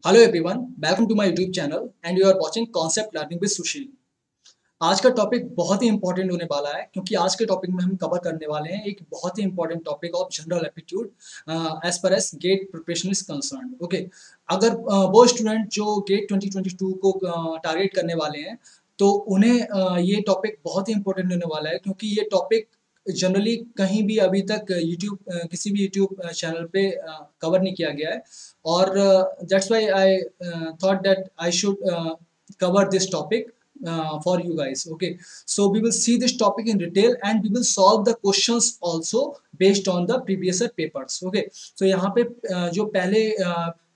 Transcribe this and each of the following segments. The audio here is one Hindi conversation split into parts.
Hello everyone, welcome to my YouTube channel and you are watching concept learning with Sushil. आज का टॉपिक बहुत ही इंपॉर्टेंट होने वाला है क्योंकि आज के टॉपिक में हम कवर करने वाले हैं एक बहुत ही important topic of general aptitude as per as GATE preparation is concern. Okay, अगर वो स्टूडेंट जो गेट 2022 को टारगेट करने वाले हैं तो उन्हें ये टॉपिक बहुत ही इंपॉर्टेंट होने वाला है क्योंकि ये टॉपिक जनरली कहीं भी अभी तक यूट्यूब किसी भी यूट्यूब चैनल पे कवर नहीं किया गया है और that's why I thought that I should cover this topic for you guys. Okay, so we will see this topic in detail and we will solve the questions also based on the previous papers. Okay, so यहाँ पे जो पहले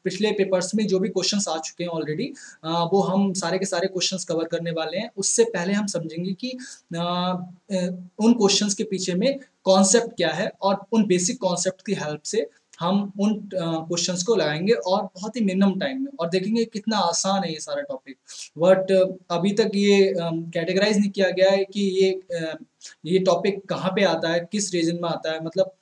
पिछले पेपर्स में जो भी क्वेश्चंस आ चुके हैं ऑलरेडी वो हम सारे के सारे क्वेश्चंस कवर करने वाले हैं। उससे पहले हम समझेंगे कि उन क्वेश्चंस के पीछे में कॉन्सेप्ट क्या है और उन बेसिक कॉन्सेप्ट की हेल्प से हम उन क्वेश्चंस को लगाएंगे और बहुत ही मिनिमम टाइम में और देखेंगे कितना आसान है ये सारा टॉपिक। बट अभी तक ये कैटेगराइज नहीं किया गया है कि ये टॉपिक कहाँ पे आता है, किस रीजन में आता है। मतलब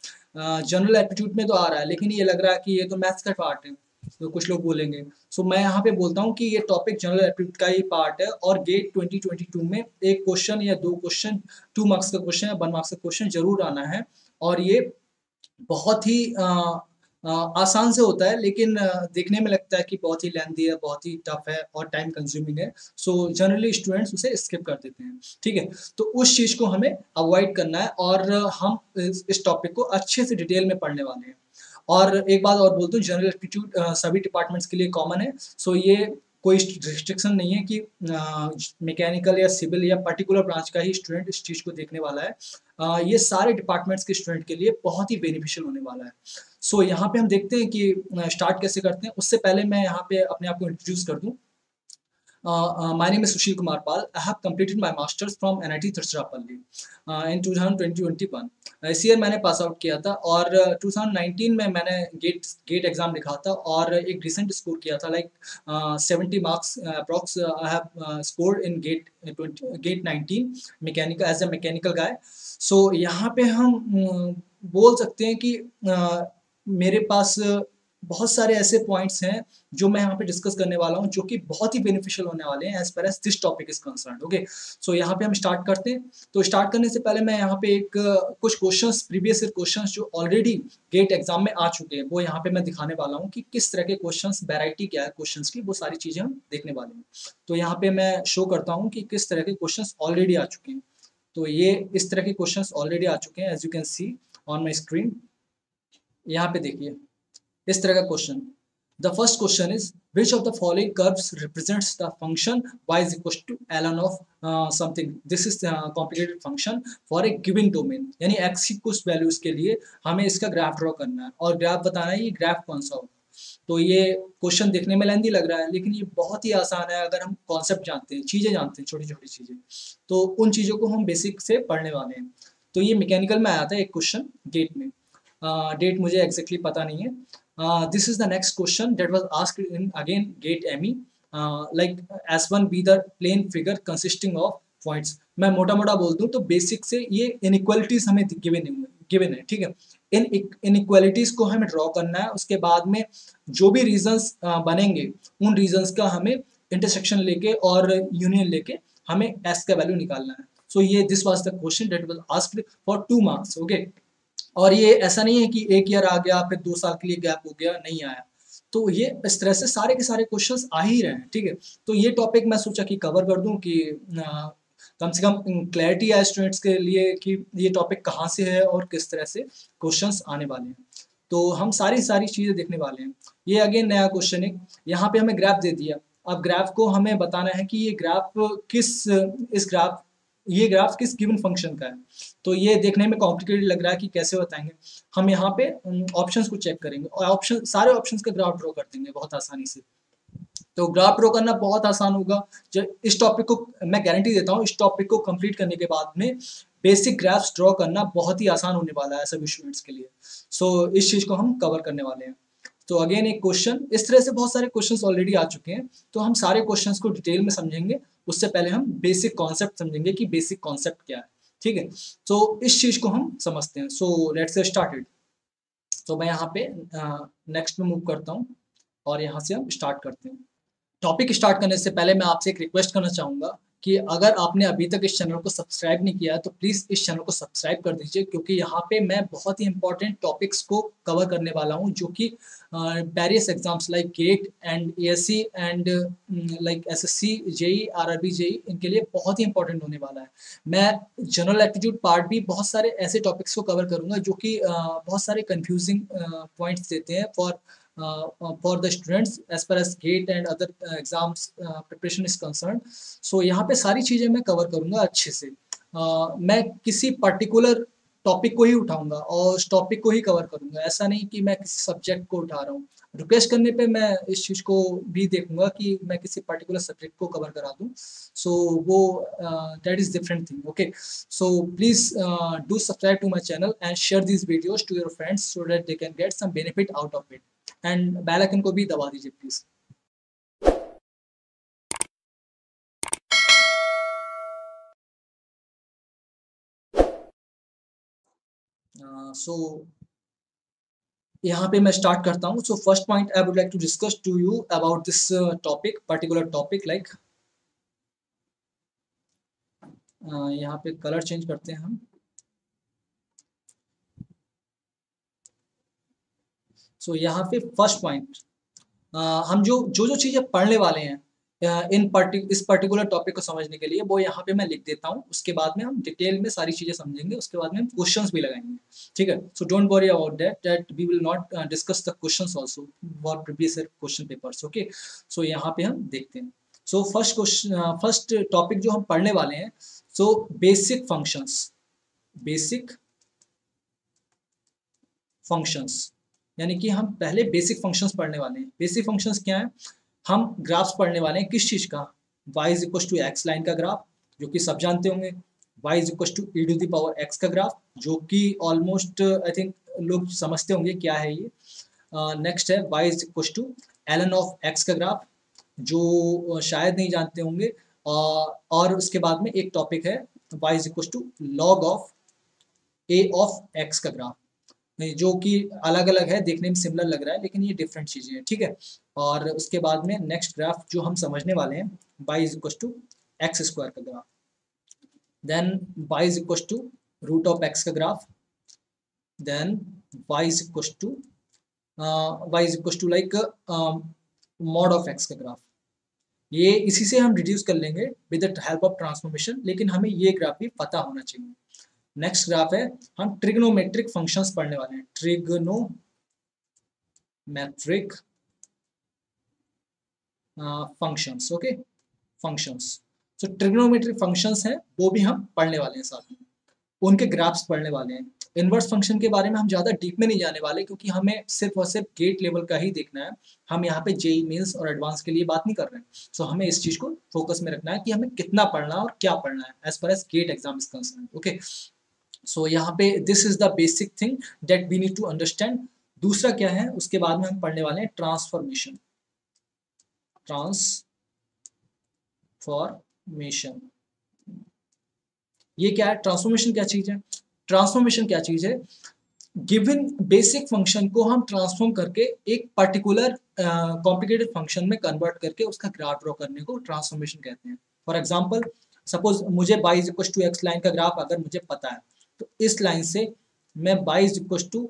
जनरल एप्टीट्यूड में तो आ रहा है लेकिन ये लग रहा है कि ये तो मैथ्स का पार्ट है, तो कुछ लोग बोलेंगे। सो मैं यहाँ पे बोलता हूँ कि ये टॉपिक जनरल एप्टीट्यूड का ही पार्ट है और गेट 2022 में एक क्वेश्चन या दो क्वेश्चन 2 मार्क्स का क्वेश्चन या 1 मार्क्स का क्वेश्चन जरूर आना है और ये बहुत ही आसान से होता है लेकिन देखने में लगता है कि बहुत ही लेंथी है, बहुत ही टफ है और टाइम कंज्यूमिंग है। सो जनरली स्टूडेंट्स उसे स्किप कर देते हैं। ठीक है, तो उस चीज़ को हमें अवॉइड करना है और हम इस टॉपिक को अच्छे से डिटेल में पढ़ने वाले हैं। और एक बात और बोलता हूँ, जनरल एप्टीट्यूड सभी डिपार्टमेंट्स के लिए कॉमन है। सो ये कोई रिस्ट्रिक्शन नहीं है कि मैकेनिकल या सिविल या पर्टिकुलर ब्रांच का ही स्टूडेंट इस चीज़ को देखने वाला है। ये सारे डिपार्टमेंट्स के स्टूडेंट के लिए बहुत ही बेनिफिशियल होने वाला है। सो यहाँ पे हम देखते हैं कि स्टार्ट कैसे करते हैं। उससे पहले मैं यहाँ पे अपने आप को इंट्रोड्यूस कर दूँ। My name is Sushil Kumar Pal. I have completed my masters from NIT Tiruchirappalli in 2021. इस ईयर मैंने पास आउट किया था और 2019 में मैंने गेट एग्जाम लिखा था और एक डिसेंट स्कोर किया था, like 70 marks approx I have scored in GATE 19 mechanical as a mechanical guy. So यहाँ पे हम बोल सकते हैं कि मेरे पास बहुत सारे ऐसे पॉइंट्स हैं जो मैं यहाँ पे डिस्कस करने वाला हूँ जो कि बहुत ही बेनिफिशियल होने वाले हैं as per as this topic is concerned. Okay, so यहाँ पे हम स्टार्ट करते हैं। तो स्टार्ट करने से पहले मैं यहाँ पे एक कुछ क्वेश्चंस, प्रीवियस ईयर क्वेश्चंस जो ऑलरेडी गेट एग्जाम में आ चुके हैं वो यहाँ पे मैं दिखाने वाला हूँ कि किस तरह के क्वेश्चंस, वैरायटी क्या है क्वेश्चंस की, वो सारी चीजें हम देखने वाले हैं। तो यहाँ पे मैं शो करता हूँ कि किस तरह के क्वेश्चंस ऑलरेडी आ चुके हैं। तो ये इस तरह के क्वेश्चंस ऑलरेडी आ चुके हैं as you can see on my screen. यहाँ पे देखिए इस तरह का question. The first question is which of the following curves represents the function y is equal to ln of something. This is complicated function for a given domain, यानी x की कुछ वैल्यूज के लिए हमें इसका ग्राफ ड्रॉ करना है और ग्राफ बताना है ये ग्राफ कौन सा होगा। तो ये क्वेश्चन देखने में लेंथी लग रहा है लेकिन ये बहुत ही आसान है अगर हम कॉन्सेप्ट जानते हैं, चीज़ें जानते हैं, छोटी छोटी चीज़ें। तो उन चीज़ों को हम बेसिक से पढ़ने वाले हैं। तो ये मैकेनिकल में आया था एक क्वेश्चन गेट में। डेट मुझे एग्जैक्टली पता नहीं है। This is the next question that was asked in again gate ME. Like S1 be the plane figure consisting of points. मैं मोटा मोटा बोल दूँ तो बेसिक से ये इनइक्वालिटीज हमें गिवन है। ठीक है, इन इनइक्वालिटीज को हमें ड्रॉ करना है। उसके बाद में जो भी रीजंस बनेंगे उन रीजंस का हमें इंटरसेक्शन लेके और यूनियन लेके हमें एस का वैल्यू निकालना है। सो ये this was the question that was asked for 2 marks. Okay, और ये ऐसा नहीं है कि एक ईयर आ गया फिर 2 साल के लिए गैप हो गया, नहीं आया। तो ये इस तरह से सारे के सारे क्वेश्चंस आ ही रहे हैं। ठीक है, तो ये टॉपिक मैं सोचा कि कवर कर दूं कि कम से कम क्लैरिटी आए स्टूडेंट्स के लिए कि ये टॉपिक कहाँ से है और किस तरह से क्वेश्चंस आने वाले हैं। तो हम सारी सारी चीज़ें देखने वाले हैं। ये अगेन नया क्वेश्चन है, यहाँ पे हमें ग्राफ दे दिया। अब ग्राफ को हमें बताना है कि ये ग्राफ ये ग्राफ किस गिवन फंक्शन का है। तो ये देखने में कॉम्प्लिकेटेड लग रहा है कि कैसे बताएंगे। हम यहाँ पे ऑप्शंस को चेक करेंगे और सारे ऑप्शंस का ग्राफ ड्रॉ कर देंगे बहुत आसानी से। तो ग्राफ ड्रॉ करना बहुत आसान होगा। जब इस टॉपिक को मैं गारंटी देता हूँ, इस टॉपिक को कंप्लीट करने के बाद में बेसिक ग्राफ्स ड्रॉ करना बहुत ही आसान होने वाला है सभी स्टूडेंट्स के लिए। सो इस चीज़ को हम कवर करने वाले हैं। तो अगेन एक क्वेश्चन, इस तरह से बहुत सारे क्वेश्चंस ऑलरेडी आ चुके हैं तो हम सारे क्वेश्चंस को डिटेल में समझेंगे। उससे पहले हम बेसिक कॉन्सेप्ट समझेंगे कि बेसिक कॉन्सेप्ट क्या है। ठीक है, तो इस चीज़ को हम समझते हैं। So let's started. तो मैं यहाँ पे नेक्स्ट में मूव करता हूँ। और यहाँ से हम स्टार्ट करते हैं। टॉपिक स्टार्ट करने से पहले मैं आपसे एक रिक्वेस्ट करना चाहूँगा कि अगर आपने अभी तक इस चैनल को सब्सक्राइब नहीं किया है, तो प्लीज़ इस चैनल को सब्सक्राइब कर दीजिए, क्योंकि यहाँ पे मैं बहुत ही इम्पोर्टेंट टॉपिक्स को कवर करने वाला हूँ, जो कि various exams like get and ASC and like SSC, JEE, RRB, JEE, इनके लिए बहुत ही इम्पोर्टेंट होने वाला है। मैं जनरल एप्टीट्यूड पार्ट भी बहुत सारे ऐसे टॉपिक्स को कवर करूँगा जो कि बहुत सारे कन्फ्यूज़िंग पॉइंट्स देते हैं for the students as far as GATE and other exams preparation is concerned. So यहाँ पे सारी चीज़ें मैं कवर करूँगा अच्छे से। मैं किसी पर्टिकुलर टॉपिक को ही उठाऊँगा और उस टॉपिक को ही कवर करूँगा। ऐसा नहीं कि मैं किसी सब्जेक्ट को उठा रहा हूँ। रिक्वेस्ट करने पे मैं इस चीज़ को भी देखूँगा कि मैं किसी पर्टिकुलर सब्जेक्ट को कवर करा दूँ। सो वो that is different thing, okay. So please do subscribe to my channel and share these videos to your friends so that they can get some benefit out of it. And bell icon को भी दबा दीजिए प्लीज। सो यहाँ पे मैं स्टार्ट करता हूँ। So first point I would like to discuss to you about this topic, particular topic like, यहाँ पे कलर चेंज करते हैं हम। सो यहाँ पे फर्स्ट पॉइंट, हम जो जो जो चीज़ें पढ़ने वाले हैं इस पर्टिकुलर टॉपिक को समझने के लिए, वो यहाँ पे मैं लिख देता हूँ। उसके बाद में हम डिटेल में सारी चीज़ें समझेंगे, उसके बाद में हम क्वेश्चंस भी लगाएंगे, ठीक है। So don't worry about that we will not discuss the questions also for previous question papers, okay. So यहाँ पे हम देखते हैं। सो फर्स्ट टॉपिक जो हम पढ़ने वाले हैं, सो बेसिक फंक्शंस, यानी कि हम पहले बेसिक फंक्शंस पढ़ने वाले हैं। बेसिक फंक्शंस क्या है? हम ग्राफ्स पढ़ने वाले हैं। किस चीज़ का? y is equal to x line का ग्राफ, जो कि सब जानते होंगे। y is equal to e to the power x का ग्राफ, जो कि ऑलमोस्ट आई थिंक लोग समझते होंगे क्या है ये। नेक्स्ट है y is equal to ln of x का ग्राफ, जो शायद नहीं जानते होंगे। और उसके बाद में एक टॉपिक है y is equal to log of a of x का ग्राफ, जो कि अलग अलग है, देखने में सिमिलर लग रहा है लेकिन ये डिफरेंट चीज़ें हैं, ठीक है। और उसके बाद में नेक्स्ट ग्राफ जो हम समझने वाले हैं, y is equal to x square का graph, then y is equal to root of x का graph, then y is equal to like mod of x का ग्राफ। ये इसी से हम रिड्यूस कर लेंगे with the help of transformation, लेकिन हमें ये ग्राफ भी पता होना चाहिए। नेक्स्ट ग्राफ है, हम ट्रिग्नोमेट्रिक फंक्शंस पढ़ने वाले हैं। Trigonometric functions, okay, functions. So trigonometric functions हैं, वो भी हम पढ़ने वाले हैं साथ में। उनके ग्राफ्स पढ़ने वाले हैं। इनवर्स फंक्शन के बारे में हम ज़्यादा डीप में नहीं जाने वाले, क्योंकि हमें सिर्फ और सिर्फ गेट लेवल का ही देखना है। हम यहाँ पे जेईई मेंस और एडवांस के लिए बात नहीं कर रहे हैं। सो हमें इस चीज़ को फोकस में रखना है कि हमें कितना पढ़ना है और क्या पढ़ना है as far as GATE exam is concern, okay. So यहाँ पे this is the basic thing that we need to understand. दूसरा क्या है, उसके बाद में हम पढ़ने वाले हैं ट्रांसफॉर्मेशन। ये क्या है? ट्रांसफॉर्मेशन क्या चीज़ है? ट्रांसफॉर्मेशन क्या चीज़ है? गिवन बेसिक फंक्शन को हम ट्रांसफॉर्म करके एक पर्टिकुलर कॉम्प्लिकेटेड फंक्शन में कन्वर्ट करके उसका ग्राफ ड्रॉ करने को ट्रांसफॉर्मेशन कहते हैं। फॉर एग्जांपल, सपोज मुझे y is equal to x line का ग्राफ अगर मुझे पता है, तो इस लाइन से मैं y is equal to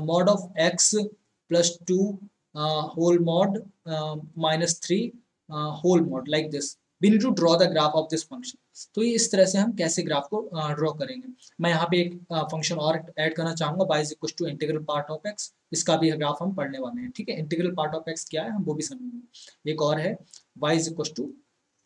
mod of x plus two whole mod minus three whole mod, like this we need to draw the graph of this function. तो ये इस तरह से हम कैसे ग्राफ को ड्रॉ करेंगे। मैं यहाँ पे एक फंक्शन और ऐड करना चाहूँगा, y is equal to integral part of x। इसका भी ग्राफ हम पढ़ने वाले हैं, ठीक है। इंटीग्रल पार्ट ऑफ x क्या है, हम वो भी समझेंगे। एक और है y is equal to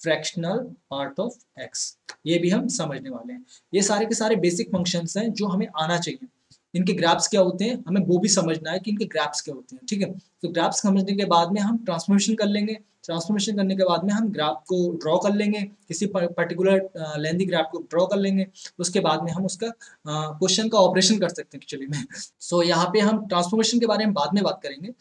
fractional part of x, ये भी हम समझने वाले हैं। ये सारे के सारे बेसिक फंक्शंस हैं जो हमें आना चाहिए। इनके ग्राफ्स क्या होते हैं, हमें वो भी समझना है कि इनके ग्राफ्स क्या होते हैं, ठीक है। तो ग्राफ्स समझने के बाद में हम ट्रांसफॉर्मेशन कर लेंगे। ट्रांसफॉर्मेशन करने के बाद में हम ग्राफ को ड्रॉ कर लेंगे, किसी पर्टिकुलर लेंथी ग्राफ को ड्रॉ कर लेंगे। उसके बाद में हम उसका क्वेश्चन का ऑपरेशन कर सकते हैं एक्चुअली में। सो यहाँ पे हम ट्रांसफॉर्मेशन के बारे में बाद में बात करेंगे,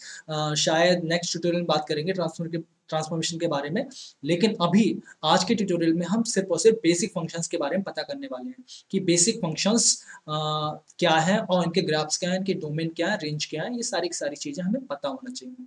शायद नेक्स्ट ट्यूटोरियल में बात करेंगे ट्रांसफॉर्मेशन के बारे में। लेकिन अभी आज के ट्यूटोरियल में हम सिर्फ और सिर्फ बेसिक फंक्शंस के बारे में पता करने वाले हैं कि बेसिक फंक्शंस क्या है और इनके ग्राफ्स क्या हैं, इनके डोमेन क्या है, रेंज क्या है। ये सारी की सारी चीज़ें हमें पता होना चाहिए,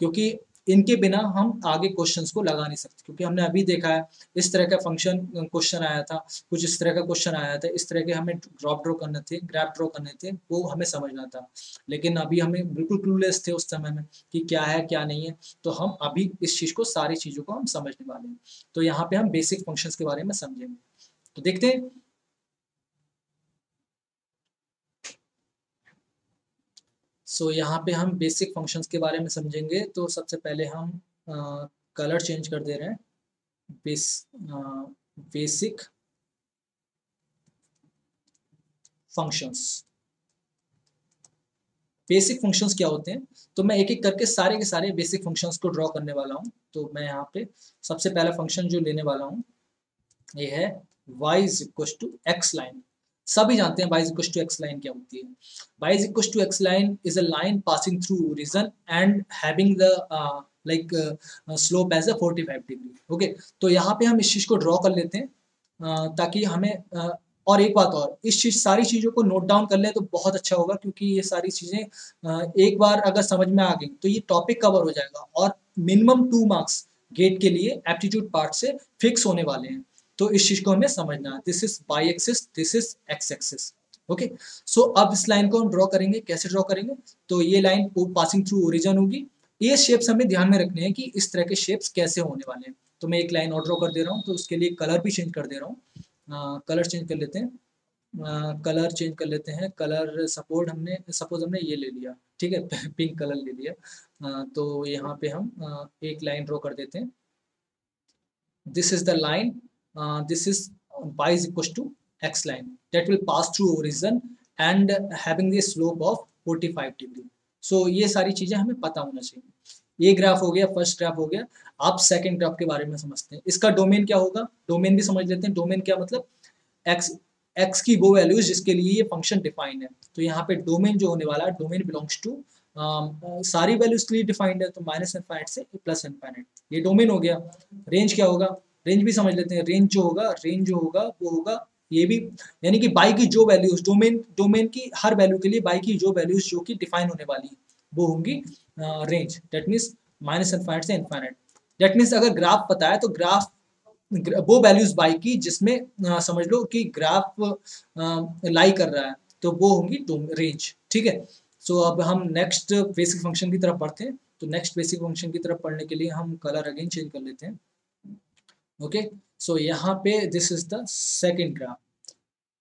क्योंकि इनके बिना हम आगे क्वेश्चंस को लगा नहीं सकते, क्योंकि हमने अभी देखा है इस तरह का फंक्शन क्वेश्चन आया था, कुछ इस तरह का क्वेश्चन आया था, इस तरह के हमें ड्रॉप ड्रॉ करने थे, ग्राफ ड्रॉ करने थे, वो हमें समझना था। लेकिन अभी हमें बिल्कुल क्लूलेस थे उस समय में कि क्या है क्या नहीं है, तो हम अभी इस चीज़ को, सारी चीज़ों को हम समझने वाले हैं। तो यहाँ पे हम बेसिक फंक्शंस के बारे में समझेंगे। तो देखते हैं। यहाँ पे हम बेसिक फंक्शंस के बारे में समझेंगे। तो सबसे पहले हम कलर चेंज कर दे रहे हैं। Basic functions. बेसिक फंक्शंस क्या होते हैं, तो मैं एक एक करके सारे के सारे बेसिक फंक्शंस को ड्रॉ करने वाला हूँ। तो मैं यहाँ पे सबसे पहला फंक्शन जो लेने वाला हूँ ये है y is equal to x line. सभी जानते हैं y is equal to x line क्या होती है। y is equal to x line is a line passing through origin and having the like slope as a 45 degree. Okay, तो यहाँ पे हम इस चीज़ को ड्रॉ कर लेते हैं ताकि हमें और एक बात और, इस चीज़ सारी चीज़ों को नोट डाउन कर लें तो बहुत अच्छा होगा, क्योंकि ये सारी चीज़ें एक बार अगर समझ में आ गई तो ये टॉपिक कवर हो जाएगा और मिनिमम 2 मार्क्स गेट के लिए एप्टीट्यूड पार्ट से फिक्स होने वाले हैं। तो इस चीज़ को हमें समझना है। This is Y axis, this is x axis. Okay, so अब इस लाइन को हम ड्रॉ करेंगे। कैसे ड्रॉ करेंगे, तो ये लाइन पासिंग थ्रू ओरिजिन होगी। ये शेप्स हमें ध्यान में रखने हैं कि इस तरह के शेप्स कैसे होने वाले हैं। तो मैं एक लाइन और ड्रॉ कर दे रहा हूँ, तो उसके लिए कलर भी चेंज कर दे रहा हूँ। कलर चेंज कर लेते हैं। कलर चेंज कर लेते हैं। कलर सपोज हमने ये ले लिया, ठीक है, पिंक कलर ले लिया। तो यहाँ पे हम एक लाइन ड्रॉ कर देते हैं। This is the line, this is y is equals to x line that will pass through origin and having the slope of 45 degree. So ये सारी चीजें हमें पता होना चाहिए। ये ग्राफ हो गया, फर्स्ट ग्राफ हो गया। आप सेकंड ग्राफ के बारे में समझते हैं। इसका डोमेन क्या होगा, डोमेन भी समझ लेते हैं। डोमेन क्या मतलब, x x की वो वैल्यूज जिसके लिए ये फंक्शन डिफाइंड है। तो यहाँ पे डोमेन जो होने वाला है, डोमेन बिलोंग्स टू सारी वैल्यूज के लिए डिफाइंड है, तो माइनस इनफाइनाइट से प्लस इनफाइनाइट, ये डोमेन हो गया। रेंज क्या होगा, रेंज भी समझ लेते हैं। रेंज जो होगा वो होगा ये भी, यानी कि बाई की जो वैल्यूज, डोमेन की हर वैल्यू के लिए बाई की जो वैल्यूज जो कि डिफाइन होने वाली है वो होंगी range. That means minus infinite से इनफाइनाइट। दैट मीन्स अगर ग्राफ पता है तो ग्राफ वो वैल्यूज बाई की जिसमें समझ लो कि ग्राफ लाई कर रहा है, तो वो होंगी रेंज। ठीक है, सो अब हम नेक्स्ट बेसिक फंक्शन की तरफ बढ़ते हैं। तो नेक्स्ट बेसिक फंक्शन की तरफ पढ़ने के लिए हम कलर अगेन चेंज कर लेते हैं। ओके, सो यहाँ पे this is the second graph.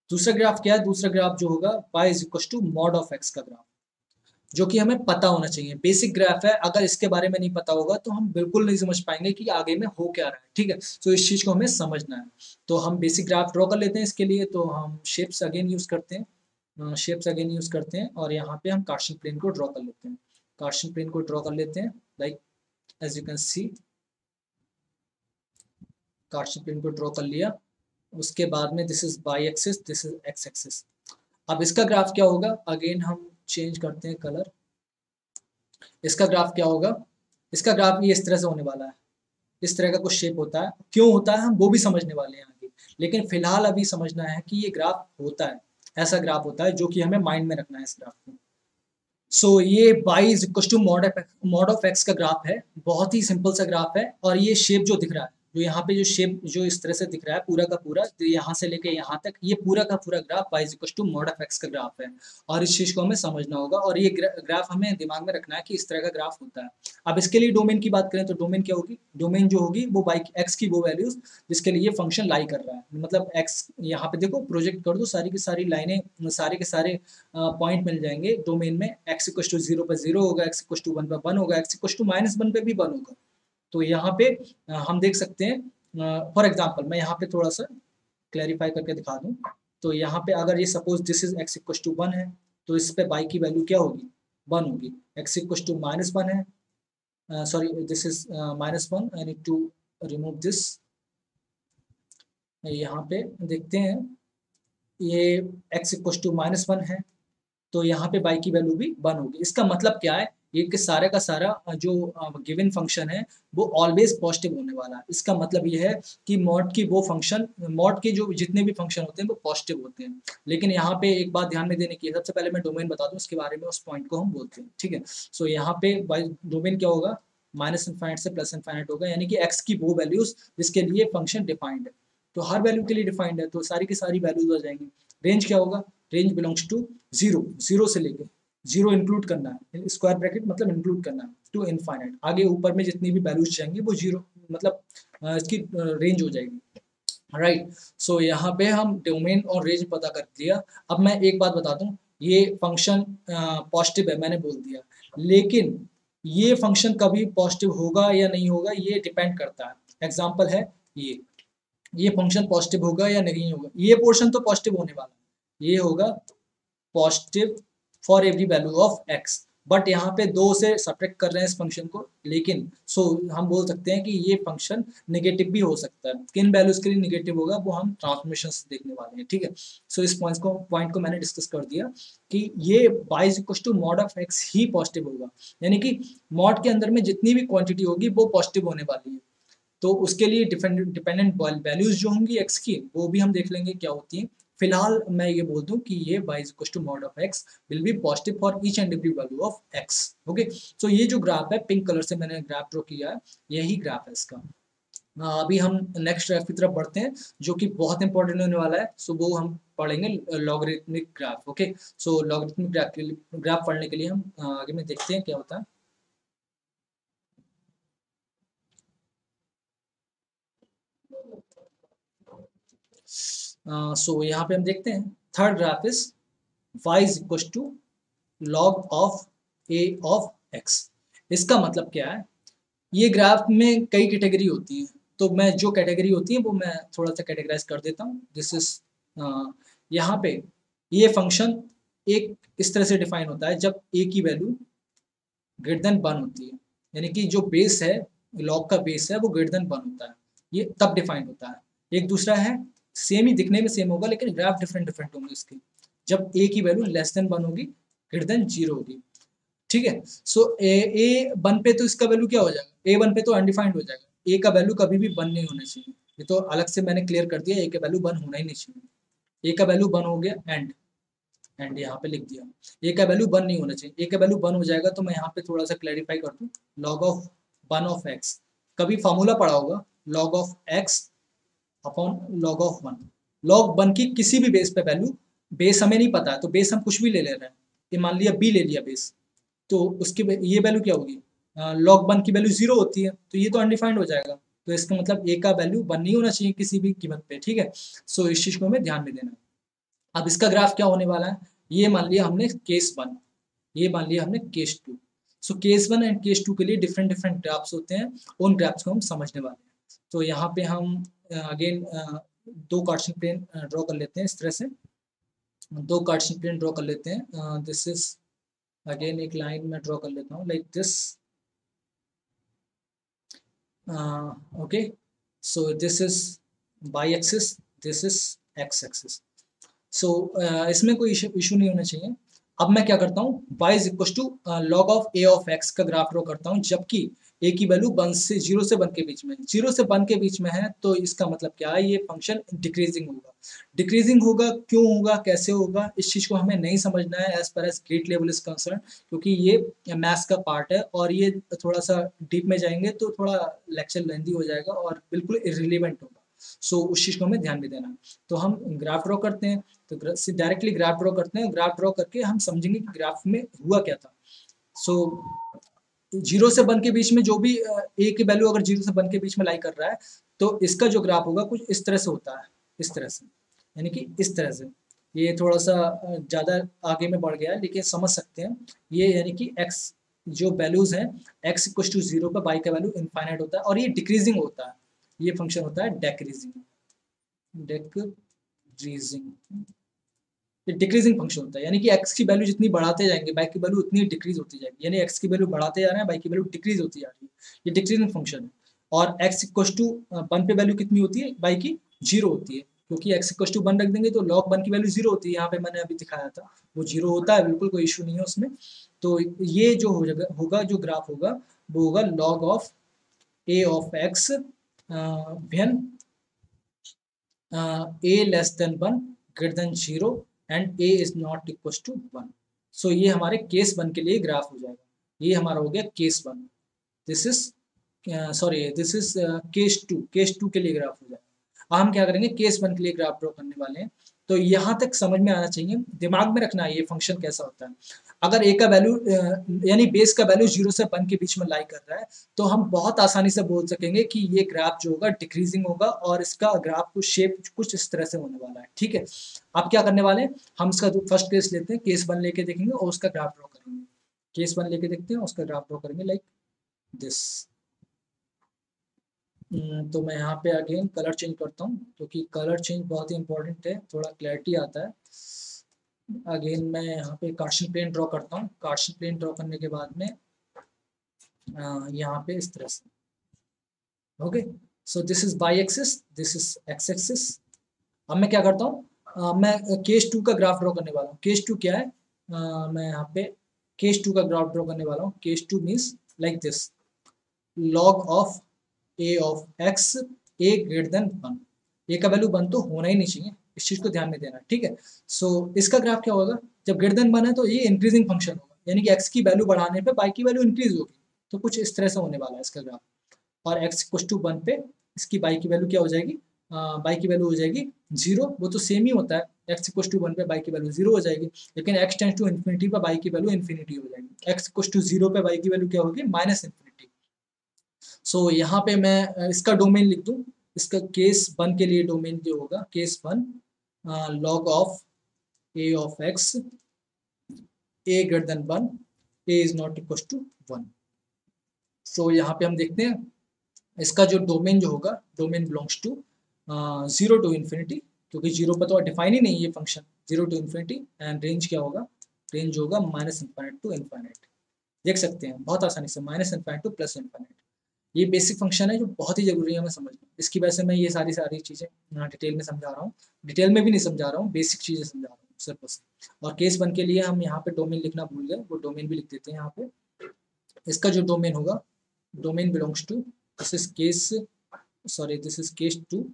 दूसरा ग्राफ क्या है, दूसरा ग्राफ जो होगा y is equal to mod of x का ग्राफ, जो कि हमें पता होना चाहिए। बेसिक ग्राफ है, अगर इसके बारे में नहीं पता होगा तो हम बिल्कुल नहीं समझ पाएंगे कि आगे में हो क्या रहा है। ठीक है, तो इस चीज को हमें समझना है। तो हम बेसिक ग्राफ ड्रॉ कर लेते हैं इसके लिए। तो हम शेप्स अगेन यूज करते हैं, और यहाँ पे हम कार्टेशियन प्लेन को ड्रॉ कर लेते हैं। कार्टेशियन प्लेन को ड्रॉ कर लेते हैं, like as you can see Cartesian plane को ड्रॉ कर लिया। उसके बाद में this is Y axis, this is x axis. अब इसका ग्राफ क्या होगा, अगेन हम चेंज करते हैं कलर। इसका ग्राफ क्या होगा, इसका ग्राफ ये इस तरह से होने वाला है। इस तरह का कुछ शेप होता है, क्यों होता है हम वो भी समझने वाले हैं आगे, लेकिन फिलहाल अभी समझना है कि ये ग्राफ होता है, ऐसा ग्राफ होता है जो कि हमें माइंड में रखना है इस ग्राफ को। ये y is equal to mod of x का ग्राफ है। बहुत ही सिंपल सा ग्राफ है, और ये शेप जो दिख रहा है, जो यहाँ पे जो शेप जो इस तरह से दिख रहा है पूरा का पूरा, तो यहाँ से लेके यहाँ तक ये पूरा का पूरा graph y is equal to mod of x का ग्राफ है। और इस चीज को हमें समझना होगा, और ये ग्राफ हमें दिमाग में रखना है कि इस तरह का ग्राफ होता है। अब इसके लिए डोमेन की बात करें तो डोमेन क्या होगी, डोमेन जो होगी वो बाई एक्स की वो वैल्यूज जिसके लिए फंक्शन लाई कर रहा है। मतलब एक्स यहाँ पे देखो, प्रोजेक्ट कर दो, सारी की सारी लाइनें, सारे के सारे पॉइंट मिल जाएंगे डोमेन में। एक्स इक्व टू 0 पर 0 होगा, एक्स इक्व टू 1 पर 1 होगा, एक्स इक्व टू -1 पे भी 1 होगा। तो यहाँ पे हम देख सकते हैं, फॉर एग्जाम्पल मैं यहाँ पे थोड़ा सा क्लैरिफाई करके दिखा दूँ। तो यहाँ पे अगर ये suppose this is x equal to 1 है, तो इस पे बाई की वैल्यू क्या होगी, 1 होगी। एक्स इक्व टू -1 है, sorry this is -1, I need to remove this. यहाँ पे देखते हैं, ये एक्स इक्व टू -1 है, तो यहाँ पे बाई की वैल्यू भी 1 होगी। इसका मतलब क्या है, ये कि सारे का सारा जो गिवन फंक्शन है वो ऑलवेज पॉजिटिव होने वाला है। इसका मतलब ये है कि मॉड के जो जितने भी फंक्शन होते हैं वो पॉजिटिव होते हैं। लेकिन यहाँ पे एक बात ध्यान में देने की है, सबसे पहले मैं डोमेन बता दूं, उसके बारे में उस पॉइंट को हम बोलते हैं। ठीक है, यहाँ पे डोमेन क्या होगा, माइनस इनफाइनाइट से प्लस इनफाइनाइट होगा, यानी कि एक्स की वो वैल्यूज जिसके लिए फंक्शन डिफाइंड है। तो हर वैल्यू के लिए डिफाइंड है, तो सारी की सारी वैल्यूज आ जाएंगी। रेंज क्या होगा? Range belongs to zero, zero से लेके जीरो इंक्लूड करना है, स्क्वायर ब्रैकेट मतलब इंक्लूड करना है, टू इनफाइनाइट। आगे ऊपर में जितनी भी वैल्यूज जाएंगी वो जीरो मतलब इसकी रेंज हो जाएगी, राइट। सो यहाँ पे हम डोमेन और रेंज पता कर दिया। अब मैं एक बात बता दूं, ये फंक्शन पॉजिटिव है मैंने बोल दिया, लेकिन ये फंक्शन कभी पॉजिटिव होगा या नहीं होगा ये डिपेंड करता है। एग्जांपल है ये फंक्शन पॉजिटिव होगा या नहीं होगा, ये पोर्शन तो पॉजिटिव होने वाला है, ये होगा positive for every value of x, but यहाँ पे दो से सब्ट्रैक्ट कर रहे हैं इस फंक्शन को, लेकिन हम बोल सकते हैं कि ये फंक्शन नेगेटिव भी हो सकता है। किन वैल्यूज के लिए नेगेटिव होगा वो हम ट्रांसफॉर्मेशन से देखने वाले हैं, ठीक है। इस पॉइंट को मैंने डिस्कस कर दिया कि ये y equal to mod of x ही पॉजिटिव होगा, यानी कि मॉड के अंदर में जितनी भी क्वांटिटी होगी वो पॉजिटिव होने वाली है। तो उसके लिए डिपेंडेंट वैल्यूज जो होंगी एक्स की वो भी हम देख लेंगे क्या होती है। फिलहाल मैं ये बोल दूं कि ये y equal to mod of x will be positive for each and every value of x। Okay, so ये जो ग्राफ है पिंक कलर से मैंने ग्राफ ड्रॉ किया है, यही ग्राफ है इसका। अभी हम नेक्स्ट ग्राफ की तरफ बढ़ते हैं जो कि बहुत इंपॉर्टेंट होने वाला है। सो वो हम पढ़ेंगे लॉगरिथमिक ग्राफ। ओके, सो लॉगरिथमिक ग्राफ पढ़ने के लिए हम आगे में देखते हैं क्या होता है। यहाँ पे हम देखते हैं third graph is y is equal to log of a of x। इसका मतलब क्या है? ये ग्राफ में कई कैटेगरी होती है, तो मैं जो कैटेगरी होती है वो मैं थोड़ा सा कैटेगराइज कर देता हूँ। दिस इज यहाँ पे ये फंक्शन एक इस तरह से डिफाइन होता है जब a की वैल्यू ग्रेटर देन 1 होती है, यानी कि जो बेस है लॉग का बेस है वो ग्रेटर देन 1 होता है, ये तब डिफाइन होता है। एक दूसरा है सेम ही दिखने में सेम होगा लेकिन ग्राफ डिफरेंट डिफरेंट होंगे इसके, जब a की वैल्यू लेस देन 1 होगी ग्रेटर देन 0 होगी, ठीक है। ए 1 पे तो इसका वैल्यू क्या हो जाएगा? ए 1 पे तो अनडिफाइंड हो जाएगा, ए का वैल्यू कभी भी 1 नहीं होना चाहिए, ये तो अलग से मैंने क्लियर कर दिया, ए का वैल्यू 1 होना ही नहीं चाहिए। ए का वैल्यू 1 हो गया एंड यहाँ पे लिख दिया, ए का वैल्यू 1 नहीं होना चाहिए। ए का वैल्यू 1 हो जाएगा तो मैं यहाँ पे थोड़ा सा क्लैरिफाई कर दूँ, लॉग ऑफ 1 ऑफ एक्स, कभी फॉर्मूला पढ़ा होगा log of x upon log of 1। Log 1 की किसी भी बेस पे वैल्यू, बेस हमें नहीं पता है तो बेस हम कुछ भी ले ले रहे हैं, ये मान लिया बी ले लिया बेस, तो उसकी ये वैल्यू क्या होगी? लॉग 1 की वैल्यू 0 होती है तो ये तो अनडिफाइंड हो जाएगा, तो इसका मतलब ए का वैल्यू 1 नहीं होना चाहिए किसी भी कीमत पे, ठीक है। इस चीज को हमें ध्यान में देना है। अब इसका ग्राफ क्या होने वाला है? ये मान लिया हमने केस 1, ये मान लिया हमने केस 2। केस 1 एंड केस 2 के लिए डिफरेंट डिफरेंट ग्राफ्स होते हैं, उन ग्राफ्स को हम समझने वाले हैं। तो यहाँ पे हम अगेन दो कार्टेशियन प्लेन ड्रॉ कर लेते हैं इस तरह से, दो कार्टेशियन प्लेन ड्रॉ कर लेते हैं। दिस इज अगेन एक लाइन में ड्रॉ कर लेता हूँ like this, okay. This is Y axis, this is x axis. इसमें कोई इशू नहीं होना चाहिए। अब मैं क्या करता हूँ, y is equal to log of a of x का ग्राफ ड्रॉ करता हूँ, जबकि a की वैल्यू 1 से 0 से 1 के बीच में, 0 से 1 के बीच में है, तो इसका मतलब क्या है? ये फंक्शन डिक्रीजिंग होगा। डिक्रीजिंग होगा, क्यों होगा, कैसे होगा, इस चीज़ को हमें नहीं समझना है as per as GATE level is concern, क्योंकि ये मैथ्स का पार्ट है और ये थोड़ा सा डीप में जाएंगे तो थोड़ा लेक्चर लेंदी हो जाएगा और बिल्कुल इररिलेवेंट होगा। उस चीज़ को हमें ध्यान में देना है। तो हम ग्राफ ड्रॉ करते हैं, तो डायरेक्टली ग्राफ ड्रॉ करते हैं, ग्राफ ड्रॉ करके हम समझेंगे कि ग्राफ में हुआ क्या था। 0 से 1 के बीच में जो भी ए की वैल्यू अगर 0 से 1 के बीच में लाई कर रहा है तो इसका जो ग्राफ होगा कुछ इस तरह से होता है, इस तरह से, यानी कि इस तरह से। ये थोड़ा सा ज़्यादा आगे में बढ़ गया है लेकिन समझ सकते हैं। ये यानी कि x जो वैल्यूज हैं, x इक्वल टू 0 पर y का वैल्यू इनफाइनाइट होता है और ये डिक्रीजिंग होता है, ये फंक्शन होता है डेक्रीजिंग, ये डिक्रीजिंग फंक्शन होता है, यानी कि x की वैल्यू जितनी बढ़ाते जाएंगे y की वैल्यू उतनी डिक्रीज होती जाएगी, यानी x की वैल्यू बढ़ाते जा रहे हैं y की वैल्यू डिक्रीज होती जा रही है, ये डिक्रीजिंग फंक्शन है। और x इक्वल टू 1 पे वैल्यू कितनी होती है? y की 0 होती है, क्योंकि x इक्वल टू 1 रख देंगे तो log 1 की वैल्यू 0 होती है, यहाँ पे मैंने अभी दिखाया था वो 0 होता है, बिल्कुल कोई इशू नहीं है उसमें। तो ये जो होगा जो ग्राफ होगा वो होगा log of a of x when a less than 1 greater than 0 and a is not equal to 1। ये हमारे केस 1 के लिए ग्राफ हो जाएगा, ये हमारा हो गया case 1। This is sorry this is case two के लिए ग्राफ हो जाएगा। हम क्या करेंगे, केस वन के लिए ग्राफ ड्रॉ करने वाले हैं। तो यहाँ तक समझ में आना चाहिए, दिमाग में रखना है ये फंक्शन कैसा होता है। अगर ए का वैल्यू यानी बेस का वैल्यू 0 से 1 के बीच में लाई कर रहा है, तो हम बहुत आसानी से बोल सकेंगे कि ये ग्राफ जो होगा डिक्रीजिंग होगा और इसका ग्राफ को शेप कुछ इस तरह से होने वाला है। ठीक है, अब क्या करने वाले हैं, हम इसका जो फर्स्ट केस लेते हैं, केस वन लेके देखेंगे और उसका ग्राफ ड्रॉ करेंगे। केस वन लेके देखते हैं, उसका ग्राफ ड्रॉ करेंगे लाइक दिस। तो मैं यहाँ पे अगेन कलर चेंज करता हूँ, क्योंकि कलर चेंज बहुत ही इंपॉर्टेंट है, थोड़ा क्लैरिटी आता है। अगेन मैं यहाँ पे कार्टेशियन प्लेन ड्रॉ करता हूँ। कार्टेशियन प्लेन ड्रॉ करने के बाद में यहाँ पे इस तरह से, okay. So this is y axis, this is x axis. अब मैं क्या करता हूँ, मैं केस टू का ग्राफ ड्रॉ करने वाला हूँ। केस टू क्या है, मैं यहाँ पे केस टू का ग्राफ ड्रॉ करने वाला हूँ। Case two means like this, log of a of x a greater than 1। ए का वैल्यू 1 तो होना ही नहीं चाहिए, इस चीज को ध्यान में देना। ठीक है, सो इसका ग्राफ क्या होगा, जब ग्रेटर देन 1 है तो ये इंक्रीजिंग फंक्शन होगा, यानी कि एक्स की वैल्यू बढ़ाने पे बाई की वैल्यू इंक्रीज होगी। तो कुछ इस तरह से होने वाला है इसका ग्राफ। और एक्स इक्वल टू 1 पे इसकी बाई की वैल्यू क्या हो जाएगी, बाई की वैल्यू हो जाएगी 0। वो तो सेम ही होता है, एक्स इक्वल टू 1 पे बाई की वैल्यू 0 हो जाएगी। लेकिन एक्स टेंस टू इन्फिनिटी पे बाई की वैल्यू इन्फिनिटी हो जाएगी। एक्स इक्वल टू 0 पे बाई की वैल्यू क्या होगी, माइनस इन्फिनिटी। सो यहाँ पे मैं इसका डोमेन लिख दूँ। इसका केस वन के लिए डोमेन जो होगा, case one log of a of x a greater than 1, a is not equal to 1। So यहाँ पे हम देखते हैं इसका जो डोमेन जो होगा, domain belongs to 0 to infinity, क्योंकि 0 पर तो डिफाइन ही नहीं है ये function. 0 to infinity and range क्या होगा, रेंज होगा माइनस इन्फाइनाइट टू इन्फाइनाइट। देख सकते हैं बहुत आसानी से, minus infinite two plus infinite. ये बेसिक फंक्शन है जो बहुत ही जरूरी है हमें समझना। इसकी वजह से मैं ये सारी सारी चीज़ें डिटेल में समझा रहा हूँ। डिटेल में भी नहीं समझा रहा हूँ, बेसिक चीज़ें समझा रहा हूँ सिर्फ बस। और केस वन के लिए हम यहाँ पे डोमेन लिखना भूल गए, वो डोमेन भी लिख देते हैं यहाँ पे। इसका जो डोमेन होगा, domain belongs to, this is case, sorry this is case two.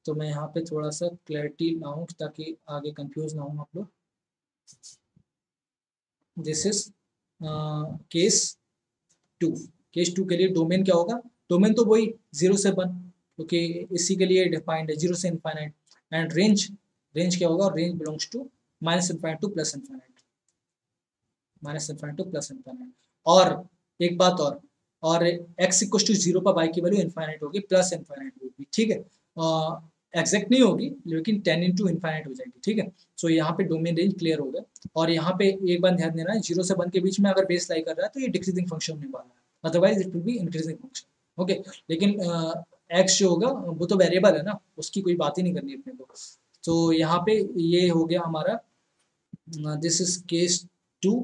तो मैं यहाँ पे थोड़ा सा क्लैरिटी लाऊं ताकि आगे कंफ्यूज ना हो आप लोग। This is case two. Case two के लिए डोमेन क्या होगा, डोमेन तो वही 0 से 1, क्योंकि इसी के लिए डिफाइंड है 0 से इनफाइनाइट। एंड रेंज, रेंज क्या होगा, range belongs to minus infinite to plus infinite, minus infinite to plus infinite. और एक बात और एक्स इक्वल टू 0 पर बाई की वैल्यू इनफाइनाइट होगी, प्लस इनफाइनाइट होगी। ठीक है, एग्जैक्ट नहीं होगी लेकिन 10 इंटू इनफाइनाइट हो जाएगी। ठीक है, सो यहाँ पे डोमेन रेंज क्लियर हो गया। और यहाँ पे एक बार ध्यान देना है, 0 से 1 के बीच में अगर बेस लाई कर रहा है तो ये डिक्रीजिंग फंक्शन होने वाला है, otherwise it will be increasing function. Okay, लेकिन एक्स जो होगा वो तो वेरिएबल है ना, उसकी कोई बात ही नहीं करनी अपने को। तो यहाँ पे ये हो गया हमारा, this is case two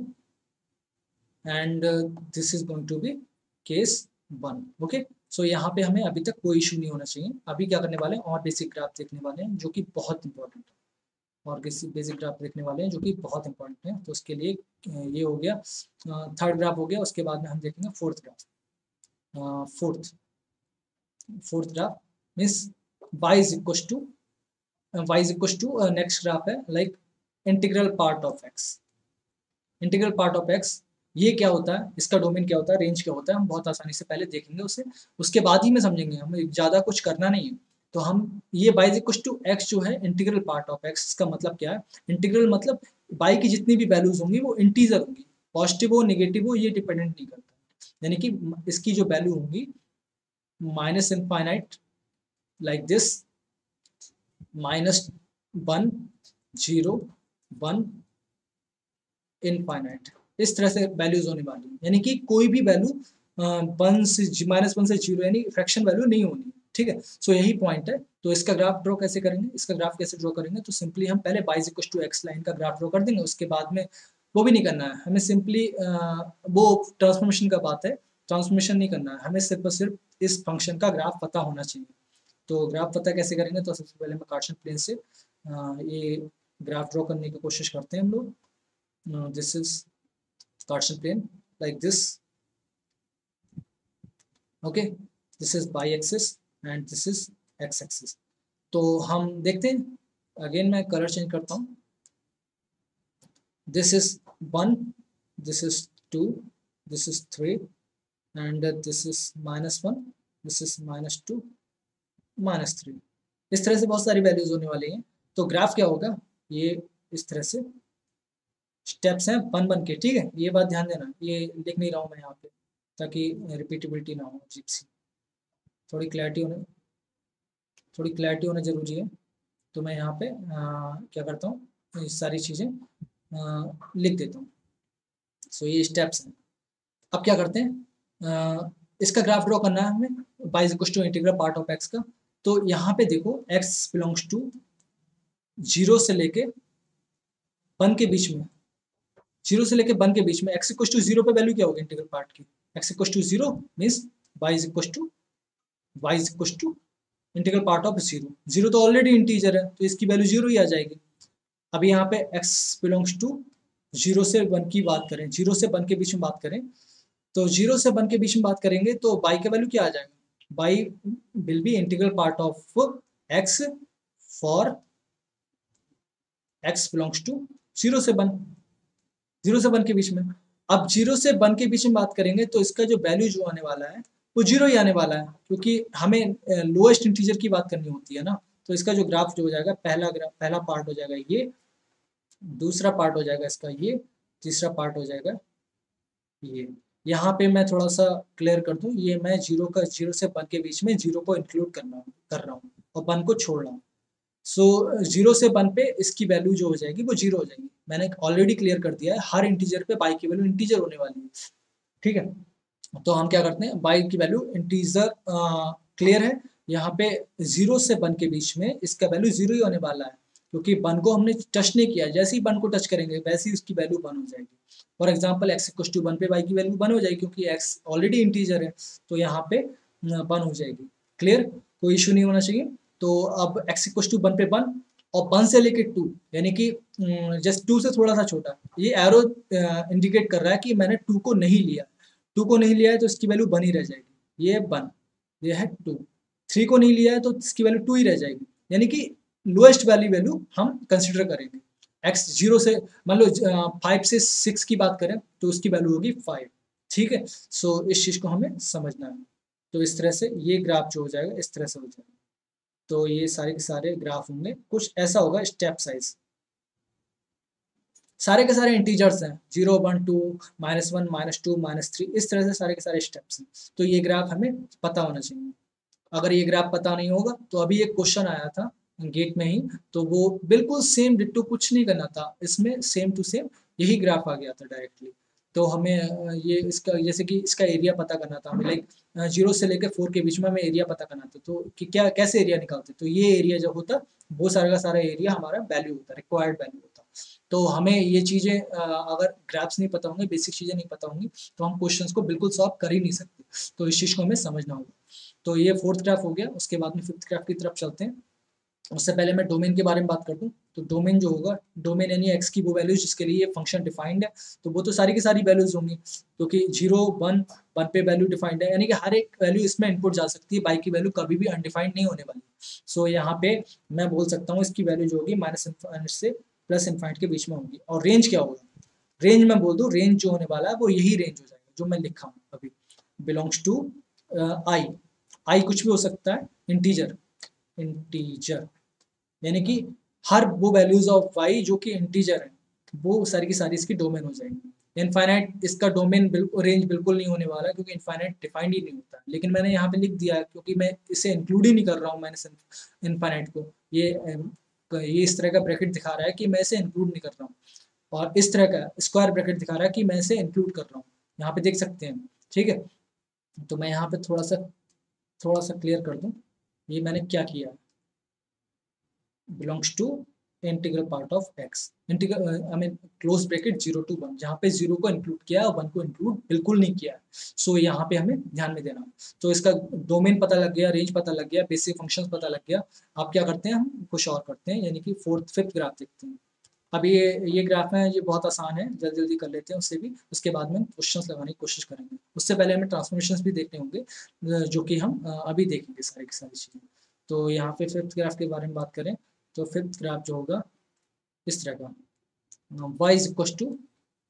and this is going to be case one. Okay, so यहाँ पे हमें अभी तक कोई इशू नहीं होना चाहिए। अभी क्या करने वाले हैं, और बेसिक ग्राफ देखने वाले हैं जो कि बहुत इंपॉर्टेंट है। और किसी बेसिक ग्राफ देखने वाले हैं जो कि बहुत इंपॉर्टेंट है। तो उसके लिए ये हो गया, थर्ड ग्राफ हो गया। उसके बाद में हम देखेंगे fourth graph. Fourth graph means y is equal to, next graph है like integral part of x। Integral part of x ये क्या होता है, इसका डोमेन क्या होता है, रेंज क्या होता है, हम बहुत आसानी से पहले देखेंगे उसे, उसके बाद ही में समझेंगे। हमें ज़्यादा कुछ करना नहीं है। तो हम ये y इक्वल टू एक्स जो है इंटीग्रल पार्ट ऑफ x, इसका मतलब क्या है, इंटीग्रल मतलब y की जितनी भी वैल्यूज होंगी वो इंटीजर होंगी, पॉजिटिव हो नेगेटिव हो ये डिपेंडेंट नहीं करता। यानी कि इसकी जो वैल्यू होंगी minus infinite like this, -1 0 1 infinite, इस तरह से वैल्यूज होने वाली है। यानी कि कोई भी वैल्यू -1 से 0 यानी फ्रैक्शन वैल्यू नहीं होनी। ठीक है, सो यही पॉइंट है। तो इसका ग्राफ ड्रॉ कैसे करेंगे, इसका ग्राफ कैसे ड्रॉ करेंगे, तो सिंपली हम पहले y equal to x line का ग्राफ ड्रॉ कर देंगे। उसके बाद में वो भी नहीं करना है हमें, सिंपली वो ट्रांसफॉर्मेशन का बात है, ट्रांसफॉर्मेशन नहीं करना है हमें, सिर्फ और सिर्फ इस फंक्शन का ग्राफ पता होना चाहिए। तो ग्राफ पता कैसे करेंगे, तो सबसे पहले हम कार्टेशियन प्लेन से ये ग्राफ ड्रॉ करने की कोशिश करते हैं हम लोग। This is Cartesian plane like this. Okay, this is y axis and this is x axis. तो हम देखते हैं, अगेन मैं कलर चेंज करता हूँ। This is 1, this is 2, this is 3 and this is -1, this is -2, -3। इस तरह से बहुत सारी वैल्यूज होने वाली हैं। तो ग्राफ क्या होगा, ये इस तरह से स्टेप्स हैं बन बन के, ठीक है। ये बात ध्यान देना, ये लिख नहीं रहा हूँ मैं यहाँ पे ताकि रिपीटेबिलिटी ना हो अजीब सी। थोड़ी क्लैरिटी होने थोड़ी क्लैरिटी होना जरूरी है। तो मैं यहाँ पे क्या करता हूँ, ये सारी चीज़ें लिख देता हूँ। सो ये स्टेप्स हैं। अब क्या करते हैं, इसका ग्राफ ड्रॉ करना है हमें, y is equal to integral part of x का। तो यहाँ पे देखो x बिलोंग्स टू 0 से लेके 1 के बीच में, 0 से लेके 1 के बीच में x इक्वल टू 0 पे वैल्यू क्या होगी इंटीग्रल पार्ट की, x equal to 0 means y is equal to integral part of 0। 0 तो ऑलरेडी इंटीजर है तो इसकी वैल्यू 0 ही आ जाएगी। अब यहाँ पे x बिलोंग्स टू 0 से 1 की बात करें, 0 से 1 के बीच में बात करें, तो 0 से 1 के बीच में बात करेंगे तो y का वैल्यू क्या आ जाएगा, y will be integral part of x for x belongs to 0 से 1, 0 से 1 के बीच में। अब 0 से 1 के बीच में बात करेंगे तो इसका जो वैल्यू जो आने वाला है वो 0 ही आने वाला है, क्योंकि हमें लोएस्ट इंटीजर की बात करनी होती है ना। तो इसका जो ग्राफ जो हो जाएगा, पहला पार्ट हो जाएगा ये, दूसरा पार्ट हो जाएगा इसका ये, तीसरा पार्ट हो जाएगा ये। यहाँ पे मैं थोड़ा सा क्लियर कर दूं, ये मैं 0 से 1 के बीच में 0 को इंक्लूड कर रहा हूँ और 1 को छोड़ रहा हूँ। सो 0 से 1 पे इसकी वैल्यू जो हो जाएगी वो 0 हो जाएगी। मैंने ऑलरेडी क्लियर कर दिया है, हर इंटीजर पे y की वैल्यू इंटीजर होने वाली है, ठीक है। तो हम क्या करते हैं, y की वैल्यू इंटीजर क्लियर है। यहाँ पे 0 से 1 के बीच में इसका वैल्यू 0 ही होने वाला है, क्योंकि 1 को हमने टच नहीं किया। जैसे ही 1 को टच करेंगे वैसे ही उसकी वैल्यू 1 हो जाएगी। For example x equal to 1 पे y की वैल्यू 1 हो जाएगी, क्योंकि x ऑलरेडी इंटीजर है तो यहाँ पे 1 हो जाएगी। क्लियर, कोई इशू नहीं होना चाहिए। तो अब x इक्वल टू 1 पे 1 और 1 से लेके 2, यानी कि जस्ट 2 से थोड़ा सा छोटा, ये एरो इंडिकेट कर रहा है कि मैंने 2 को नहीं लिया। 2 को नहीं लिया है तो इसकी वैल्यू 1 ही रह जाएगी, ये 1, ये है 2। 3 को नहीं लिया है तो इसकी वैल्यू 2 ही रह जाएगी, यानी कि लोएस्ट वैल्यू हम कंसिडर करेंगे। x 0 से मान लो 5 से 6 की बात करें तो उसकी वैल्यू होगी 5, ठीक है। सो इस चीज़ को हमें समझना है। तो इस तरह से ये ग्राफ जो हो जाएगा इस तरह से हो जाएगा। तो ये सारे के सारे ग्राफ होंगे, कुछ ऐसा होगा स्टेप साइज, सारे के सारे इंटीजर्स हैं, 0 1 2 -1 -2 -3, इस तरह से सारे के सारे स्टेप्स हैं। तो ये ग्राफ हमें पता होना चाहिए। अगर ये ग्राफ पता नहीं होगा तो अभी एक क्वेश्चन आया था गेट में ही, तो वो बिल्कुल सेम डिट्टो, कुछ नहीं करना था इसमें, सेम टू सेम यही ग्राफ आ गया था डायरेक्टली। तो हमें ये इसका जैसे कि इसका एरिया पता करना था हमें, लाइक 0 से लेकर 4 के बीच में हमें एरिया पता करना था। तो कि क्या कैसे एरिया निकालते, तो ये एरिया जब होता वो सारा का सारा एरिया हमारा वैल्यू होता, रिक्वायर्ड वैल्यू होता। तो हमें ये चीज़ें अगर ग्राफ्स नहीं पता होंगे, बेसिक चीज़ें नहीं पता होंगी, तो हम क्वेश्चंस को बिल्कुल सॉल्व कर ही नहीं सकते। तो इस चीज़ को हमें समझना होगा। तो ये 4th ग्राफ हो गया, उसके बाद में 5th ग्राफ की तरफ चलते हैं। उससे पहले मैं डोमेन के बारे में बात कर दूं। तो डोमेन जो होगा, डोमेन यानी x की वो वैल्यूज जिसके लिए ये फंक्शन डिफाइंड है, तो वो तो सारी की सारी वैल्यूज होंगी, क्योंकि 0 1 1 पे वैल्यू डिफाइंड है, यानी कि हर एक वैल्यू इसमें इनपुट जा सकती है, बाई की वैल्यू कभी भी अनडिफाइंड नहीं होने वाली। सो यहाँ पे मैं बोल सकता हूँ इसकी वैल्यू जो होगी -इनफाइनाइट से +इनफाइनाइट के बीच में होगी। और रेंज क्या होगा, रेंज मैं बोल दूँ, रेंज जो होने वाला है वो यही रेंज हो जाएगा जो मैं लिखा हूँ अभी, बिलोंग्स टू आई कुछ भी हो सकता है, इंटीजर यानी कि हर वो वैल्यूज ऑफ y जो कि इंटीजर है वो सारी की सारी इसकी डोमेन हो जाएगी। इनफाइनाइट इसका डोमेन रेंज बिल्कुल नहीं होने वाला, क्योंकि इनफाइनाइट डिफाइंड ही नहीं होता। लेकिन मैंने यहाँ पे लिख दिया है क्योंकि मैं इसे इंक्लूड ही नहीं कर रहा हूँ, मैंने इनफाइनाइट को, ये इस तरह का ब्रैकेट दिखा रहा है कि मैं इसे इंक्लूड नहीं कर रहा हूँ, और इस तरह का स्क्वायर ब्रैकेट दिखा रहा है कि मैं इसे इंक्लूड कर रहा हूँ। यहाँ पे देख सकते हैं, ठीक है। तो मैं यहाँ पे थोड़ा सा क्लियर कर दूँ, ये मैंने क्या किया, belongs to integral part of x, integral I mean close bracket 0 to 1, जहाँ पे 0 को इंक्लूड किया है और 1 को इंक्लूड बिल्कुल नहीं किया है। सो यहाँ पे हमें ध्यान में देना। तो इसका डोमेन पता लग गया, रेंज पता लग गया, बेसिक फंक्शंस पता लग गया। आप क्या करते हैं, हम कुछ और करते हैं, यानी कि 5th ग्राफ देखते हैं। अब ये ग्राफ है, ये बहुत आसान है, जल्दी जल्दी कर लेते हैं उससे भी, उसके बाद में क्वेश्चंस लगाने की कोशिश करेंगे। उससे पहले हमें ट्रांसफॉर्मेशंस भी देखने होंगे, जो कि हम अभी देखेंगे सारी की सारी चीज़ें। तो यहाँ पे 5th ग्राफ के बारे में बात करें तो 5th ग्राफ जो होगा इस तरह का, y is equal to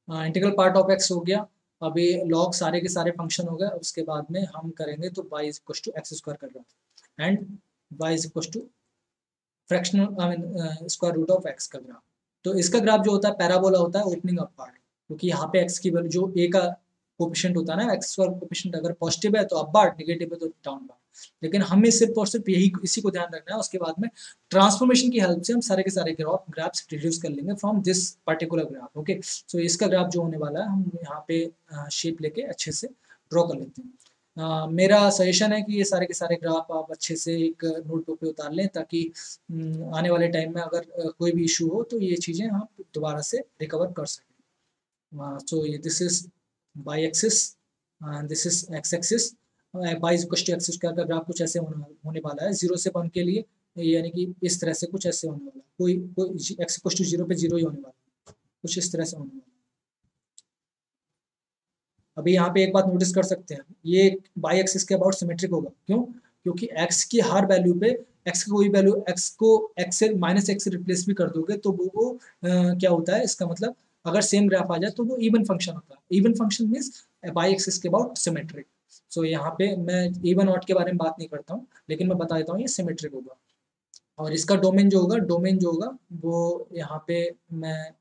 integral part of x हो गया, अभी लॉग सारे के सारे फंक्शन हो गए, उसके बाद में हम करेंगे तो y is equal to x square का graph and y is equal to fractional I mean square root of x का ग्राफ। तो इसका ग्राफ जो होता है पैराबोला होता है ओपनिंग अप पार्ट, क्योंकि यहाँ पे एक्स की वैल्यू जो ए का कोफिशिएंट होता है ना, एक्स स्क्वायर कोफिशिएंट अगर पॉजिटिव है तो अप पार्ट, नेगेटिव है तो डाउन पार्ट। लेकिन हमें सिर्फ और सिर्फ यही इसी को ध्यान रखना है। उसके बाद में ट्रांसफॉर्मेशन की हेल्प से हम सारे के सारे ग्राफ्स रिड्यूस कर लेंगे from this particular graph. Okay, so इसका ग्राफ जो होने वाला है हम यहाँ पे शेप लेके अच्छे से ड्रॉ कर लेते हैं। मेरा सजेशन है कि ये सारे के सारे ग्राफ आप अच्छे से एक नोटबुक पे उतार लें, ताकि आने वाले टाइम में अगर कोई भी इशू हो तो ये चीज़ें हम दोबारा से रिकवर कर सकें। सो ये this is y axis, this is x axis. Y equal to x square का ग्राफ कुछ ऐसे होने वाला है 0 से 1 के लिए, यानी कि इस तरह से कुछ ऐसे होने वाला है। कोई एक्स इक्वल टू 0 पे 0 ही होने वाला है, कुछ इस तरह से होने वाला है। अभी यहाँ पे एक बात नोटिस कर सकते हैं, ये बाई एक्सिस के अबाउट सिमेट्रिक होगा। क्यों? क्योंकि एक्स की हर वैल्यू पे एक्स की कोई वैल्यू एक्स को एक्स से माइनस एक्स से रिप्लेस भी कर दोगे तो वो क्या होता है, इसका मतलब अगर सेम ग्राफ आ जाए तो वो इवन फंक्शन होता है। Even function means by axis के अबाउट सिमेट्रिक। सो यहाँ पे मैं इवन ऑड के बारे में बात नहीं करता हूँ, लेकिन मैं बता देता हूँ ये सिमेट्रिक होगा। और इसका डोमेन जो होगा वो यहाँ पे मैं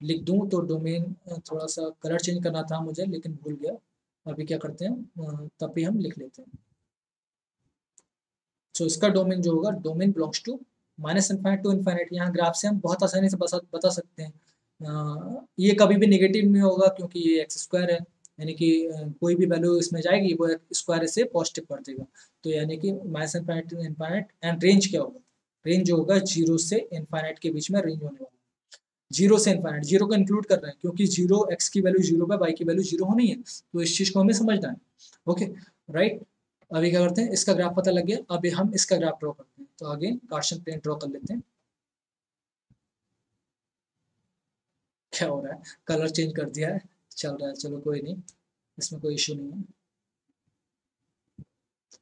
लिख दूँ तो डोमेन थोड़ा सा कलर चेंज करना था मुझे, लेकिन भूल गया। अभी क्या करते हैं, तब भी हम लिख लेते हैं। सो इसका डोमेन जो होगा, domain belongs to minus infinite to infinite. यहाँ ग्राफ से हम बहुत आसानी से बता सकते हैं। ये कभी भी नेगेटिव नहीं होगा क्योंकि ये एक्स स्क्वायर है, यानी कि कोई भी वैल्यू इसमें जाएगी वो स्क्वायर से पॉजिटिव कर देगा। तो यानी कि minus infinite to infinite. And range क्या होगा? रेंज जो होगा 0 से इनफाइनाइट के बीच में रेंज होने वाला है। 0 से इनफाइनाइट, 0 को इंक्लूड कर रहे हैं क्योंकि 0 एक्स की वैल्यू 0 पे, वाई की वैल्यू 0 होनी है, तो इस चीज़ को हमें समझना है। Okay, right. अभी क्या करते हैं, इसका ग्राफ पता लग गया, अभी हम इसका ग्राफ ड्रॉ करते हैं। तो आगे कार्टेशियन प्लेन ड्रॉ कर लेते हैं। क्या हो रहा है, कलर चेंज कर दिया है, चल रहा है, चलो कोई नहीं, इसमें कोई इशू नहीं है।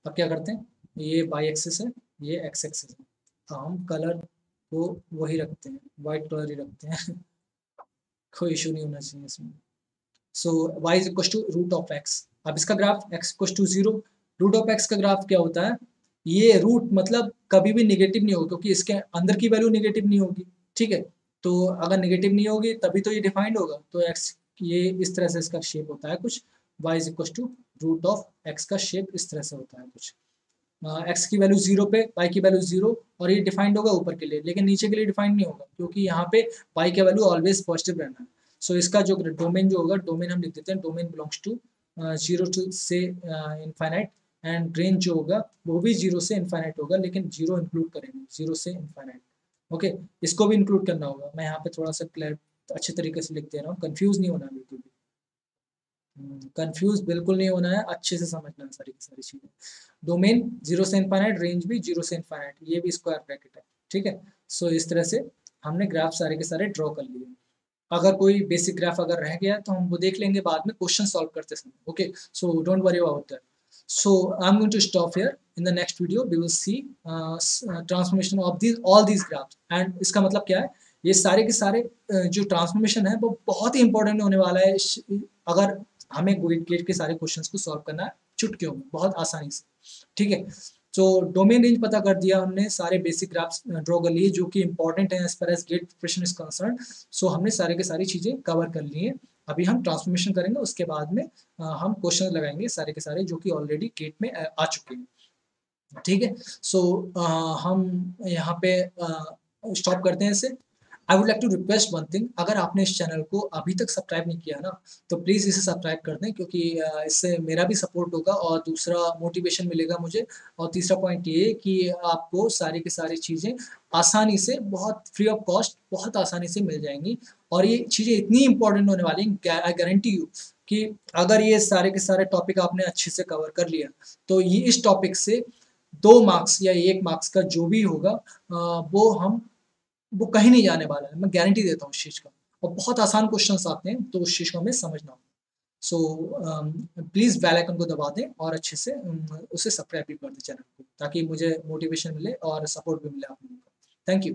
अब क्या करते हैं, ये वाई एक्सिस है, ये एक्स एक्सिस है, तो हम कलर को वही रखते हैं, वाइट कलर ही रखते हैं। कोई इशू नहीं होना चाहिए इसमें। So y is equal to root of x. अब इसका ग्राफ x equal to 0। Root of x का ग्राफ क्या होता है, ये रूट मतलब कभी भी नेगेटिव नहीं होगा क्योंकि इसके अंदर की वैल्यू नेगेटिव नहीं होगी। ठीक है, तो अगर नेगेटिव नहीं होगी तभी तो ये डिफाइंड होगा। तो x ये इस तरह से इसका शेप होता है कुछ, y is equal to root of x का शेप इस तरह से होता है कुछ। x की वैल्यू 0 पे, y की वैल्यू 0, और ये डिफाइंड होगा ऊपर के लिए, लेकिन नीचे के लिए डिफाइंड नहीं होगा क्योंकि यहाँ पे y का वैल्यू ऑलवेज पॉजिटिव रहना है। सो इसका जो डोमेन जो होगा, डोमेन हम लिख देते हैं, डोमेन बिलोंग्स टू 0 टू से इनफाइनाइट, एंड रेंज जो होगा वो भी 0 से इनफाइनाइट होगा, लेकिन 0 इंक्लूड करेंगे, 0 से इनफाइनाइट। ओके, इसको भी इंक्लूड करना होगा। मैं यहाँ पे थोड़ा सा क्लियर अच्छे तरीके से लिख दे रहा हूँ, कंफ्यूज नहीं होना बिल्कुल भी। कंफ्यूज बिल्कुल नहीं होना है, अच्छे से समझना है सारी की सारी चीज़ें। डोमेन 0 से इनफाइनाइट, रेंज भी 0 से इनफाइनाइट, ये भी स्क्वायर ब्रैकेट है। ठीक है, सो इस तरह से हमने ग्राफ सारे के सारे ड्रॉ कर लिए। अगर कोई बेसिक ग्राफ अगर रह गया तो हम वो देख लेंगे बाद में क्वेश्चन सॉल्व करते समय। Okay, so don't worry about that. So I'm going to stop here. In the next video, we will see transformation of these all these graphs. And इसका मतलब क्या है, ये सारे के सारे जो ट्रांसफॉर्मेशन है वो बहुत ही इंपॉर्टेंट होने वाला है अगर हमें गेट के सारे क्वेश्चंस को सॉल्व करना है चुटकियों में, बहुत आसानी से। ठीक है, तो डोमेन रेंज पता कर दिया हमने, सारे बेसिक ग्राफ्स ड्रॉ कर लिए जो कि इंपॉर्टेंट है as far as GATE preparation is concern. So हमने सारे के सारी चीज़ें कवर कर ली हैं। अभी हम ट्रांसफॉर्मेशन करेंगे, उसके बाद में हम क्वेश्चन लगाएंगे सारे के सारे जो कि ऑलरेडी गेट में आ चुके हैं। ठीक है, सो हम यहाँ पे स्टॉप करते हैं इसे। I would like to request one thing, अगर आपने इस चैनल को अभी तक सब्सक्राइब नहीं किया ना, तो प्लीज़ इसे सब्सक्राइब कर दें, क्योंकि इससे मेरा भी सपोर्ट होगा और दूसरा मोटिवेशन मिलेगा मुझे। और तीसरा पॉइंट ये कि आपको सारी की सारी चीज़ें आसानी से, बहुत फ्री ऑफ कॉस्ट, बहुत आसानी से मिल जाएंगी। और ये चीज़ें इतनी इंपॉर्टेंट होने वाली हैं, आई गारंटी यू कि अगर ये सारे के सारे टॉपिक आपने अच्छे से कवर कर लिया तो ये इस टॉपिक से 2 मार्क्स या 1 मार्क्स का जो भी होगा वो कहीं नहीं जाने वाला है, मैं गारंटी देता हूँ उस चीज़ का। और बहुत आसान क्वेश्चंस आते हैं तो उस चीज़ को हमें समझना होगा। सो प्लीज़ बेल आइकन को दबा दें और अच्छे से उसे सब्सक्राइब भी कर दें चैनल को, ताकि मुझे मोटिवेशन मिले और सपोर्ट भी मिले आप लोगों का। Thank you.